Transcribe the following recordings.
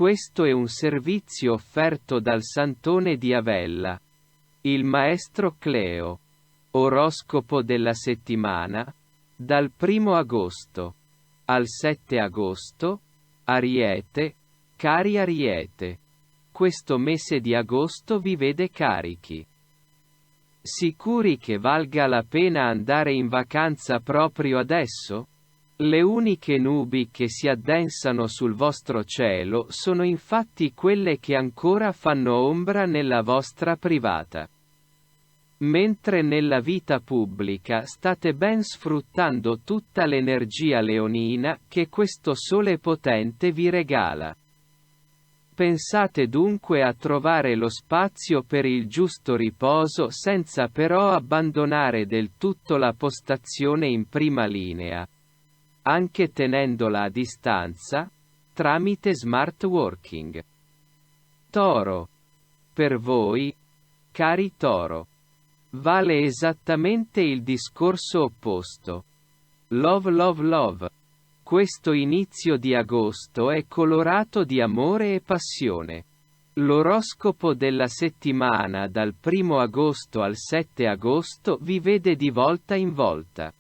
Questo è un servizio offerto dal Santone di Avella, il maestro Cleo. Oroscopo della settimana, dal 1 agosto al 7 agosto, Ariete, cari Ariete. Questo mese di agosto vi vede carichi. Sicuri che valga la pena andare in vacanza proprio adesso? Le uniche nubi che si addensano sul vostro cielo sono infatti quelle che ancora fanno ombra nella vostra privata. Mentre nella vita pubblica state ben sfruttando tutta l'energia leonina che questo sole potente vi regala. Pensate dunque a trovare lo spazio per il giusto riposo senza però abbandonare del tutto la postazione in prima linea, anche tenendola a distanza, tramite smart working. Toro. Per voi, cari Toro, vale esattamente il discorso opposto. Love love love. Questo inizio di agosto è colorato di amore e passione. L'oroscopo della settimana dal 1 agosto al 7 agosto vi vede di volta in volta.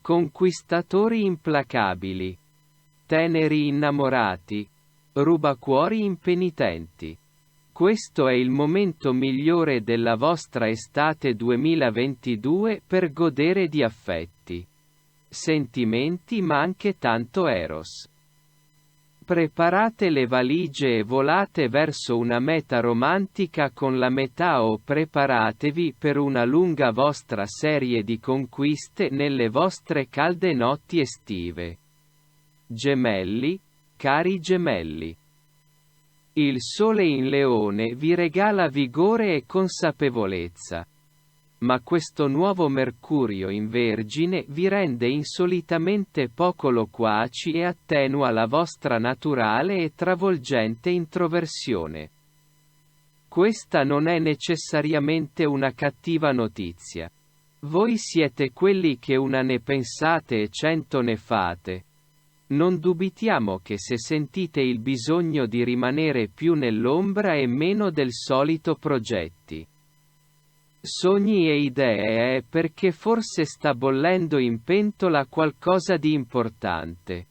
Conquistatori implacabili. Teneri innamorati. Rubacuori impenitenti. Questo è il momento migliore della vostra estate 2022 per godere di affetti, sentimenti ma anche tanto eros. Preparate le valigie e volate verso una meta romantica con la metà o preparatevi per una lunga vostra serie di conquiste nelle vostre calde notti estive. Gemelli, cari gemelli. Il sole in Leone vi regala vigore e consapevolezza. Ma questo nuovo Mercurio in Vergine vi rende insolitamente poco loquaci e attenua la vostra naturale e travolgente introversione. Questa non è necessariamente una cattiva notizia. Voi siete quelli che una ne pensate e 100 ne fate. Non dubitiamo che se sentite il bisogno di rimanere più nell'ombra e meno del solito progetti, sogni e idee è perché forse sta bollendo in pentola qualcosa di importante,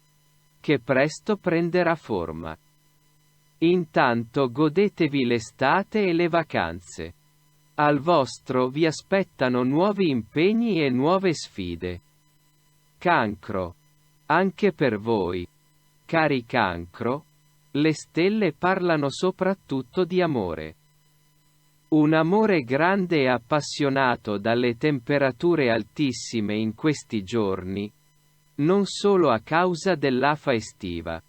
che presto prenderà forma. Intanto godetevi l'estate e le vacanze. Al vostro vi aspettano nuovi impegni e nuove sfide. Cancro. Anche per voi, cari Cancro, le stelle parlano soprattutto di amore. Un amore grande e appassionato dalle temperature altissime in questi giorni, non solo a causa dell'afa estiva.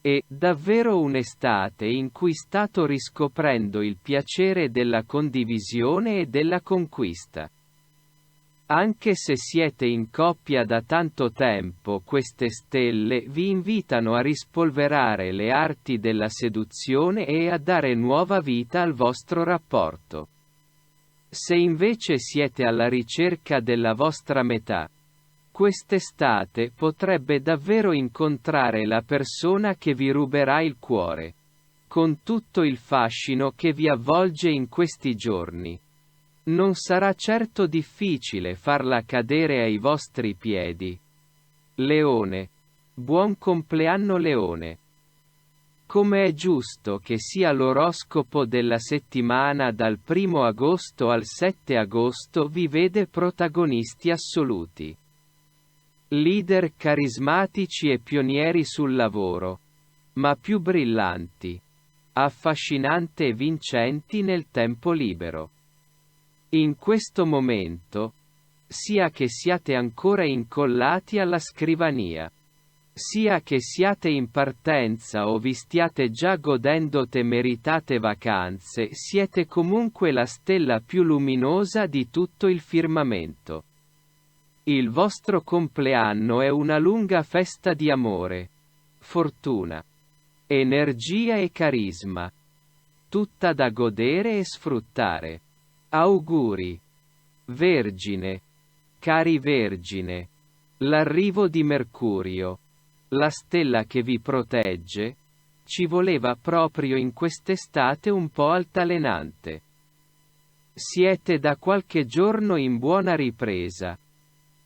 È davvero un'estate in cui state riscoprendo il piacere della condivisione e della conquista. Anche se siete in coppia da tanto tempo, queste stelle vi invitano a rispolverare le arti della seduzione e a dare nuova vita al vostro rapporto. Se invece siete alla ricerca della vostra metà, quest'estate potrebbe davvero incontrare la persona che vi ruberà il cuore, con tutto il fascino che vi avvolge in questi giorni. Non sarà certo difficile farla cadere ai vostri piedi. Leone. Buon compleanno Leone. Come è giusto che sia l'oroscopo della settimana dal 1 agosto al 7 agosto vi vede protagonisti assoluti. Leader carismatici e pionieri sul lavoro, ma più brillanti, affascinanti e vincenti nel tempo libero. In questo momento, sia che siate ancora incollati alla scrivania, sia che siate in partenza o vi stiate già godendo meritate vacanze, siete comunque la stella più luminosa di tutto il firmamento. Il vostro compleanno è una lunga festa di amore, fortuna, energia e carisma, tutta da godere e sfruttare. Auguri. Vergine. Cari Vergine. L'arrivo di Mercurio, la stella che vi protegge, ci voleva proprio in quest'estate un po' altalenante. Siete da qualche giorno in buona ripresa.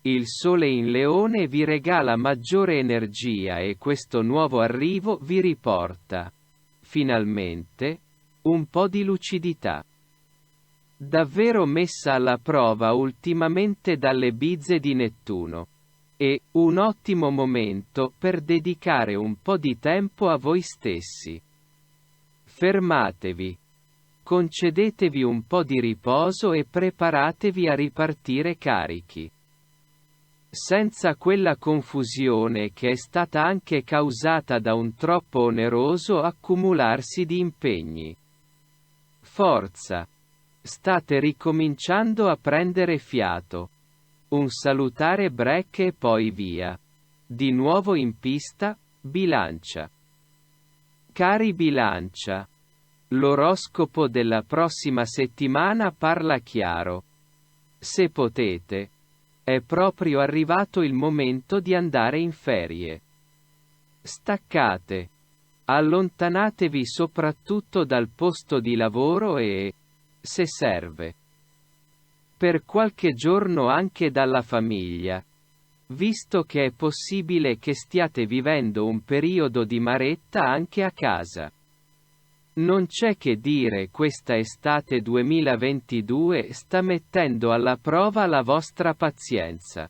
Il sole in Leone vi regala maggiore energia e questo nuovo arrivo vi riporta, finalmente, un po' di lucidità. Davvero messa alla prova ultimamente dalle bizze di Nettuno. E un ottimo momento per dedicare un po' di tempo a voi stessi. Fermatevi. Concedetevi un po' di riposo e preparatevi a ripartire carichi. Senza quella confusione che è stata anche causata da un troppo oneroso accumularsi di impegni. Forza! State ricominciando a prendere fiato. Un salutare break e poi via. Di nuovo in pista, Bilancia. Cari Bilancia. L'oroscopo della prossima settimana parla chiaro. Se potete, è proprio arrivato il momento di andare in ferie. Staccate. Allontanatevi soprattutto dal posto di lavoro e, se serve, per qualche giorno anche dalla famiglia, visto che è possibile che stiate vivendo un periodo di maretta anche a casa. Non c'è che dire, questa estate 2022 sta mettendo alla prova la vostra pazienza.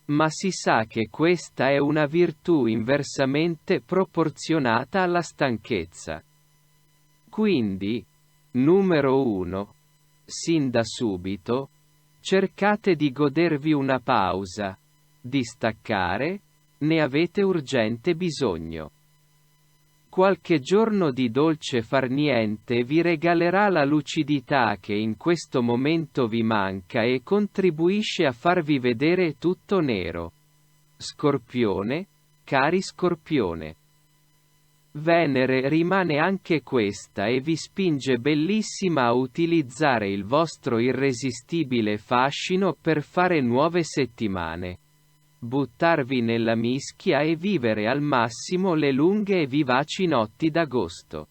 Ma si sa che questa è una virtù inversamente proporzionata alla stanchezza. Quindi, numero 1. Sin da subito, cercate di godervi una pausa, di staccare, ne avete urgente bisogno. Qualche giorno di dolce far niente vi regalerà la lucidità che in questo momento vi manca e contribuisce a farvi vedere tutto nero. Scorpione, cari Scorpione. Venere rimane anche questa e vi spinge bellissima a utilizzare il vostro irresistibile fascino per fare nuove settimane. Buttarvi nella mischia e vivere al massimo le lunghe e vivaci notti d'agosto.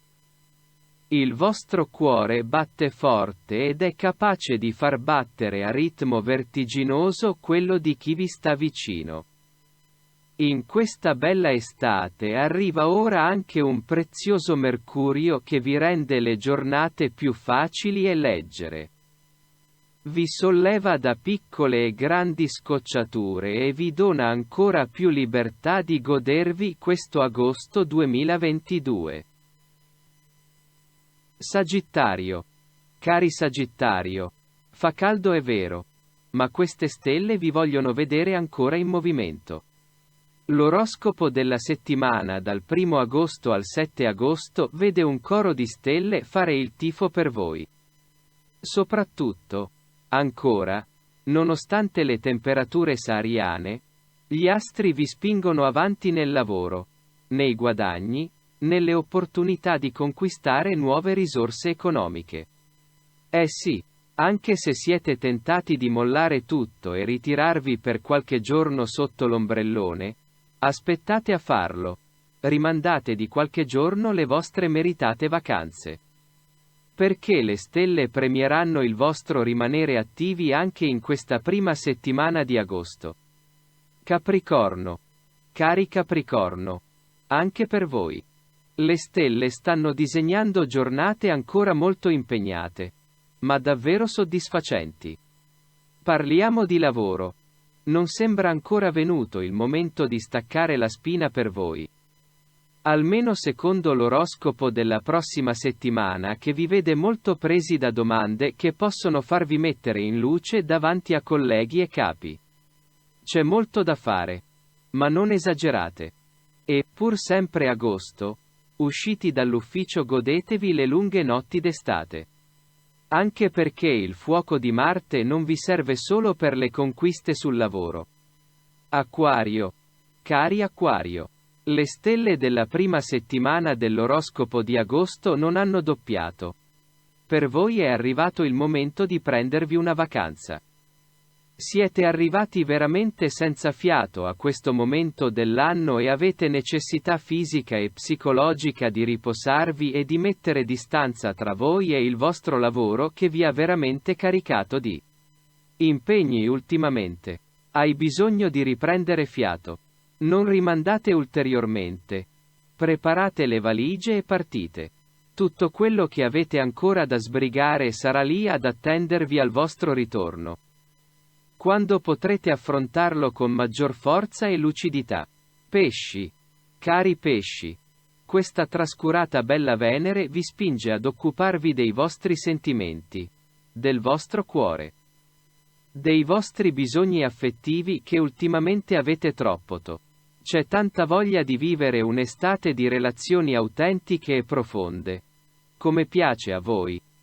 Il vostro cuore batte forte ed è capace di far battere a ritmo vertiginoso quello di chi vi sta vicino. In questa bella estate arriva ora anche un prezioso Mercurio che vi rende le giornate più facili e leggere. Vi solleva da piccole e grandi scocciature e vi dona ancora più libertà di godervi questo agosto 2022. Sagittario. Cari Sagittario. Fa caldo è vero, ma queste stelle vi vogliono vedere ancora in movimento. L'oroscopo della settimana dal 1 agosto al 7 agosto vede un coro di stelle fare il tifo per voi. Soprattutto, ancora, nonostante le temperature sahariane, gli astri vi spingono avanti nel lavoro, nei guadagni, nelle opportunità di conquistare nuove risorse economiche. Eh sì, anche se siete tentati di mollare tutto e ritirarvi per qualche giorno sotto l'ombrellone, aspettate a farlo. Rimandate di qualche giorno le vostre meritate vacanze. Perché le stelle premieranno il vostro rimanere attivi anche in questa prima settimana di agosto. Capricorno. Cari Capricorno. Anche per voi. Le stelle stanno disegnando giornate ancora molto impegnate, ma davvero soddisfacenti. Parliamo di lavoro. Non sembra ancora venuto il momento di staccare la spina per voi. Almeno secondo l'oroscopo della prossima settimana, che vi vede molto presi da domande che possono farvi mettere in luce davanti a colleghi e capi. C'è molto da fare. Ma non esagerate. E, pur sempre agosto, usciti dall'ufficio godetevi le lunghe notti d'estate. Anche perché il fuoco di Marte non vi serve solo per le conquiste sul lavoro. Acquario. Cari Acquario. Le stelle della prima settimana dell'oroscopo di agosto non hanno doppiato. Per voi è arrivato il momento di prendervi una vacanza. Siete arrivati veramente senza fiato a questo momento dell'anno e avete necessità fisica e psicologica di riposarvi e di mettere distanza tra voi e il vostro lavoro che vi ha veramente caricato di impegni ultimamente. Hai bisogno di riprendere fiato. Non rimandate ulteriormente. Preparate le valigie e partite. Tutto quello che avete ancora da sbrigare sarà lì ad attendervi al vostro ritorno. Quando potrete affrontarlo con maggior forza e lucidità. Pesci. Cari pesci. Questa trascurata bella Venere vi spinge ad occuparvi dei vostri sentimenti. Del vostro cuore. Dei vostri bisogni affettivi che ultimamente avete troppo. C'è tanta voglia di vivere un'estate di relazioni autentiche e profonde. Come piace a voi.